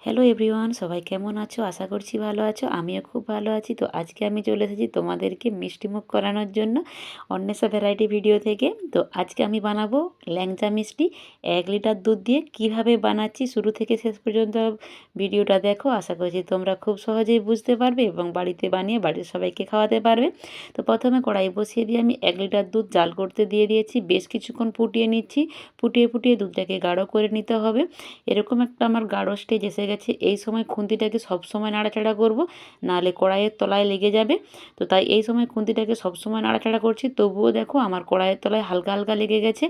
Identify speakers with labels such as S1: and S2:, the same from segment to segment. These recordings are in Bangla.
S1: হ্যালো এভরিওয়ান, সবাই কেমন আছো? আশা করছি ভালো আছো। আমিও খুব ভালো আছি। তো আজকে আমি চলে এসেছি তোমাদেরকে মিষ্টিমুখ করানোর জন্য অন্বেষা ভ্যারাইটি ভিডিও থেকে। তো আজকে আমি বানাবো ল্যাংচা মিষ্টি 1 লিটার দুধ দিয়ে। কিভাবে বানাচ্ছি শুরু থেকে শেষ পর্যন্ত ভিডিওটা দেখো। আশা করছি তোমরা খুব সহজেই বুঝতে পারবে এবং বাড়িতে বানিয়ে বাড়ির সবাইকে খাওয়াতে পারবে। তো প্রথমে কড়াই বসিয়ে দিয়ে আমি 1 লিটার দুধ জাল করতে দিয়ে দিয়েছি। বেশ কিছুক্ষণ ফুটিয়ে নিচ্ছি। ফুটিয়ে ফুটিয়ে দুধটাকে গাঢ় করে নিতে হবে। এরকম একটা আমার গাঢ় স্টেজ এসে গেছে। এই সময় খুন্তিটাকে সবসময় নাড়াচাড়া করব, নাহলে কড়াইয়ের তলায় লেগে যাবে। তো তাই এই সময় খুন্তিটাকে সবসময় নাড়াচাড়া করছি। তবুও দেখো আমার কড়াইয়ের তলায় হালকা হালকা লেগে গেছে।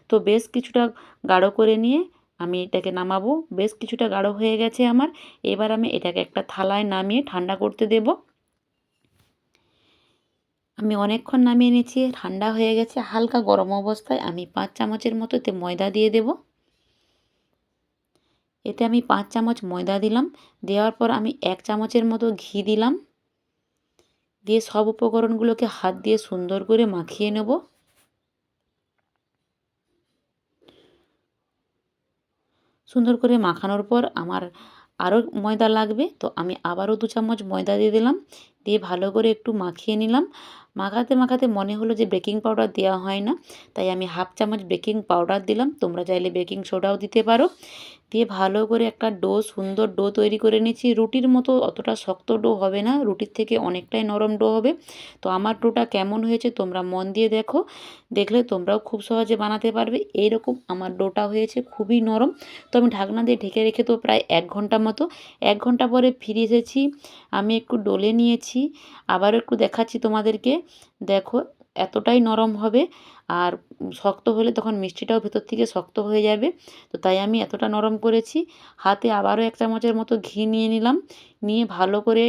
S1: তো বেশ কিছুটা গাঢ় করে নিয়ে আমি এটাকে নামাবো। বেশ কিছুটা গাঢ় হয়ে গেছে আমার। এবার আমি এটাকে একটা থালায় নামিয়ে ঠান্ডা করতে দেব। আমি অনেকক্ষণ নামিয়ে নিয়েছি, ঠান্ডা হয়ে গেছে। হালকা গরম অবস্থায় আমি 5 চামচের মতো ময়দা দিয়ে দেব। এতে আমি 5 চামচ ময়দা দিলাম। দেওয়ার পর আমি 1 চামচের মতো ঘি দিলাম। দিয়ে সব উপকরণগুলোকে হাত দিয়ে সুন্দর করে মাখিয়ে নেব। সুন্দর করে মাখানোর পর আমার আরও ময়দা লাগবে। তো আমি আবারও 2 চামচ ময়দা দিয়ে দিলাম। দিয়ে ভালো করে একটু মাখিয়ে নিলাম। মাখাতে মাখাতে মনে হলো যে বেকিং পাউডার দেওয়া হয় না, তাই আমি 1/2 চামচ বেকিং পাউডার দিলাম। তোমরা চাইলে বেকিং সোডাও দিতে পারো। দিয়ে ভালো করে একটা সুন্দর ডো তৈরি করে নিচ্ছি। রুটির মতো অতটা শক্ত ডো হবে না, রুটির থেকে অনেকটাই নরম ডো হবে। তো আমার ডোটা কেমন হয়েছে তোমরা মন দিয়ে দেখো, দেখলে তোমরাও খুব সহজে বানাতে পারবে। এইরকম আমার ডোটা হয়েছে, খুবই নরম। তো আমি ঢাকনা দিয়ে ঢেকে রেখে তো প্রায় 1 ঘন্টা মতো, 1 ঘন্টা পরে ফিরে এসেছি। আমি একটু ডলে নিয়েছি, আবারও একটু দেখাচ্ছি তোমাদেরকে। দেখো এতটাই নরম হবে। আর শক্ত হলে তখন মিষ্টিটাও ভেতর থেকে শক্ত হয়ে যাবে। তো তাই আমি এতটা নরম করেছি। হাতে আবারও 1 চামচের মতো ঘি নিয়ে নিলাম। নিয়ে ভালো করে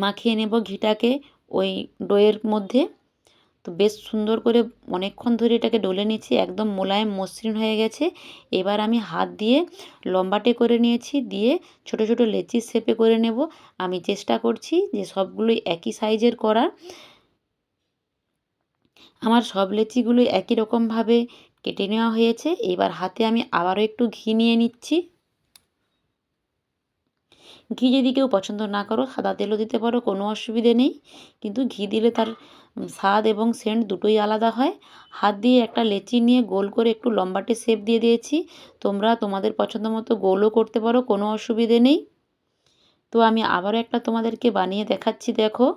S1: মাখিয়ে নেব ঘিটাকে ওই ডোয়ের মধ্যে। তো বেশ সুন্দর করে অনেকক্ষণ ধরে এটাকে ডলে নিচ্ছি, একদম মোলায়েম মসৃণ হয়ে গেছে। এবার আমি হাত দিয়ে লম্বাটে করে নিয়েছি, দিয়ে ছোট ছোট লেচির শেপে করে নেব। আমি চেষ্টা করছি যে সবগুলোই একই সাইজের করার। আমার সব লেচিগুলোই একই রকমভাবে কেটে নেওয়া হয়েছে। এবার হাতে আমি আবারও একটু ঘি নিয়ে নিচ্ছি। ঘি যদি কেউ পছন্দ না করো সাদা তেলও দিতে পারো, কোনো অসুবিধে নেই। কিন্তু ঘি দিলে তার স্বাদ এবং সেন্ট দুটোই আলাদা হয়। হাত দিয়ে একটা লেচি নিয়ে গোল করে একটু লম্বাটে শেপ দিয়ে দিয়েছি। তোমরা তোমাদের পছন্দ মতো গোলও করতে পারো, কোনো অসুবিধে নেই। তো আমি আবারও একটা তোমাদেরকে বানিয়ে দেখাচ্ছি, দেখো।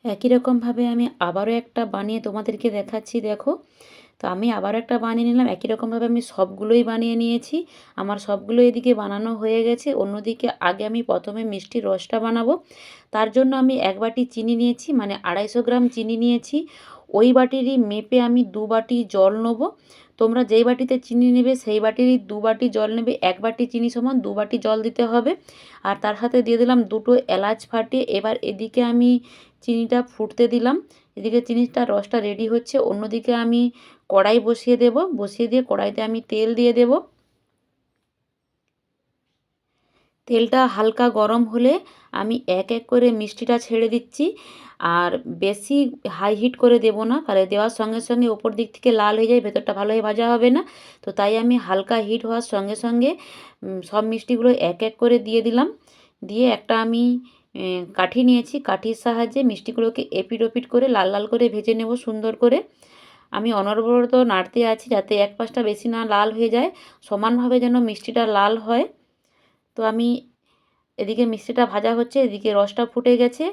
S1: একই রকমভাবে আমি আবারও একটা বানিয়ে তোমাদেরকে দেখাচ্ছি, দেখো। তো আমি আবার একটা বানিয়ে নিলাম। একই রকমভাবে আমি সবগুলোই বানিয়ে নিয়েছি। আমার সবগুলো এদিকে বানানো হয়ে গেছে। অন্যদিকে আগে আমি প্রথমে মিষ্টির রসটা বানাবো। তার জন্য আমি 1 বাটি চিনি নিয়েছি, মানে 250 গ্রাম চিনি নিয়েছি। ওই বাটিরই মেপে আমি 2 বাটি জল নেবো। তোমরা যেই বাটিতে চিনি নেবে সেই বাটিরই 2 বাটি জল নেবে। 1 বাটি চিনি সমান 2 বাটি জল দিতে হবে। আর তার সাথে দিয়ে দিলাম 2টো এলাচ ফাটিয়ে। এবার এদিকে আমি চিনিটা ফুটতে দিলাম। এদিকে চিনিটার রসটা রেডি হচ্ছে। অন্যদিকে আমি কড়াই বসিয়ে দেব। বসিয়ে দিয়ে কড়াইতে আমি তেল দিয়ে দেব। তেলটা হালকা গরম হলে আমি এক এক করে মিষ্টিটা ছেড়ে দিচ্ছি। আর বেশি হাই হিট করে দেব না, তাহলে দেওয়ার সঙ্গে সঙ্গে ওপর দিক থেকে লাল হয়ে যায়, ভেতরটা ভালোভাবে ভাজা হবে না। তো তাই আমি হালকা হিট হওয়ার সঙ্গে সঙ্গে সব মিষ্টিগুলো এক এক করে দিয়ে দিলাম। দিয়ে একটা আমি কাঠি নিয়েছি, কাঠির সাহায্যে মিষ্টিগুলোকে এপিট ওপিট করে লাল লাল করে ভেজে নেব সুন্দর করে। আমি অনবরত নাড়তে আছি যাতে এক পাশটা বেশি না লাল হয়ে যায়, সমানভাবে যেন মিষ্টিটা লাল হয়। তো আমি এদিকে মিষ্টিটা ভাজা হচ্ছে, এদিকে রসটা ফুটে গেছে।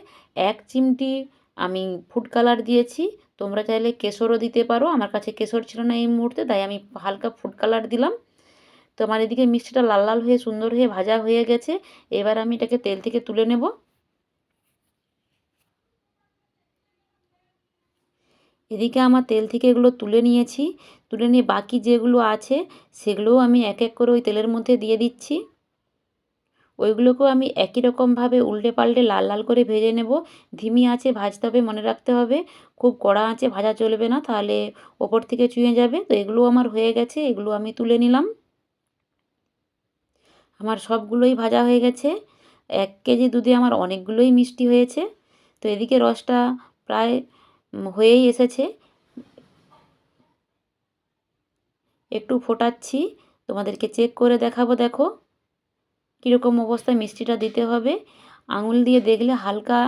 S1: 1 চিমটি আমি ফুড কালার দিয়েছি। তোমরা চাইলে কেশরও দিতে পারো। আমার কাছে কেশর ছিল না এই মুহূর্তে, তাই আমি হালকা ফুড কালার দিলাম। তো আমার এদিকে মিষ্টিটা লাল লাল হয়ে সুন্দর হয়ে ভাজা হয়ে গেছে। এবার আমি এটাকে তেল থেকে তুলে নেব। এদিকে আমার তেল থেকে এগুলো তুলে নিয়েছি। তুলে নিয়ে বাকি যেগুলো আছে সেগুলোও আমি এক এক করে ওই তেলের মধ্যে দিয়ে দিচ্ছি। ওইগুলোকেও আমি একই রকমভাবে উল্টে পাল্টে লাল লাল করে ভেজে নেব। ধিমি আঁচে ভাজতে হবে, মনে রাখতে হবে। খুব কড়া আঁচে ভাজা চলবে না, তাহলে ওপর থেকে চুঁয়ে যাবে। তো এগুলো আমার হয়ে গেছে, এগুলো আমি তুলে নিলাম। আমার সবগুলোই ভাজা হয়ে গেছে। 1 কেজি দুধে আমার অনেকগুলোই মিষ্টি হয়েছে। তো এদিকে রসটা প্রায় হয়েই এসেছে। একটু ফোটাচ্ছি, তোমাদেরকে চেক করে দেখাবো, দেখো। কীরকম অবস্থায় মিষ্টিটা দিতে হবে। আঙুল দিয়ে দেখলে হালকা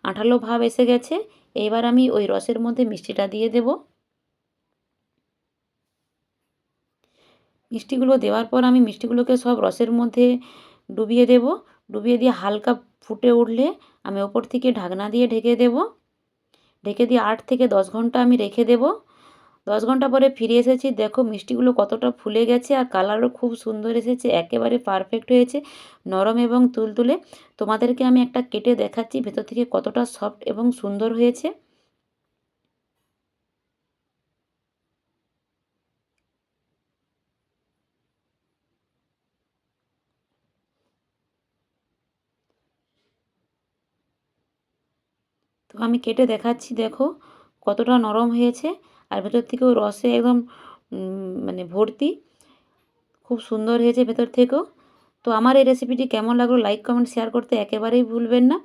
S1: আঠালো ভাব এসে গেছে। এইবার আমি ওই রসের মধ্যে মিষ্টিটা দিয়ে দেব। মিষ্টিগুলো দেওয়ার পর আমি মিষ্টিগুলোকে সব রসের মধ্যে ডুবিয়ে দেব। ডুবিয়ে দিয়ে হালকা ফুটে উঠলে আমি ওপর থেকে ঢাকনা দিয়ে ঢেকে দেব। ঢেকে দিয়ে 8 থেকে 10 ঘন্টা আমি রেখে দেব। 10 ঘন্টা পরে ফিরে এসেছি। দেখো মিষ্টিগুলো কতটা ফুলে গেছে আর কালারও খুব সুন্দর এসেছে। একেবারে পারফেক্ট হয়েছে, নরম এবং তুলতুলে। তোমাদেরকে আমি একটা কেটে দেখাচ্ছি ভেতর থেকে কতটা সফট এবং সুন্দর হয়েছে। তো আমি কেটে দেখাচ্ছি, দেখো কতটা নরম হয়েছে আর ভেতর থেকেও রসে একদম মানে ভর্তি। খুব সুন্দর হয়েছে ভেতর থেকেও। তো আমার এই রেসিপিটি কেমন লাগলো লাইক, কমেন্ট, শেয়ার করতে একেবারেই ভুলবেন না।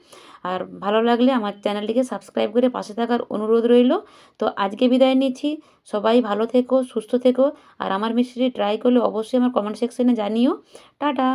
S1: আর ভালো লাগলে আমার চ্যানেলটিকে সাবস্ক্রাইব করে পাশে থাকার অনুরোধ রইল। তো আজকে বিদায় নিচ্ছি। সবাই ভালো থেকো, সুস্থ থেকো। আর আমার মিষ্টিটি ট্রাই করলে অবশ্যই আমার কমেন্ট সেকশনে জানিও। টাটা।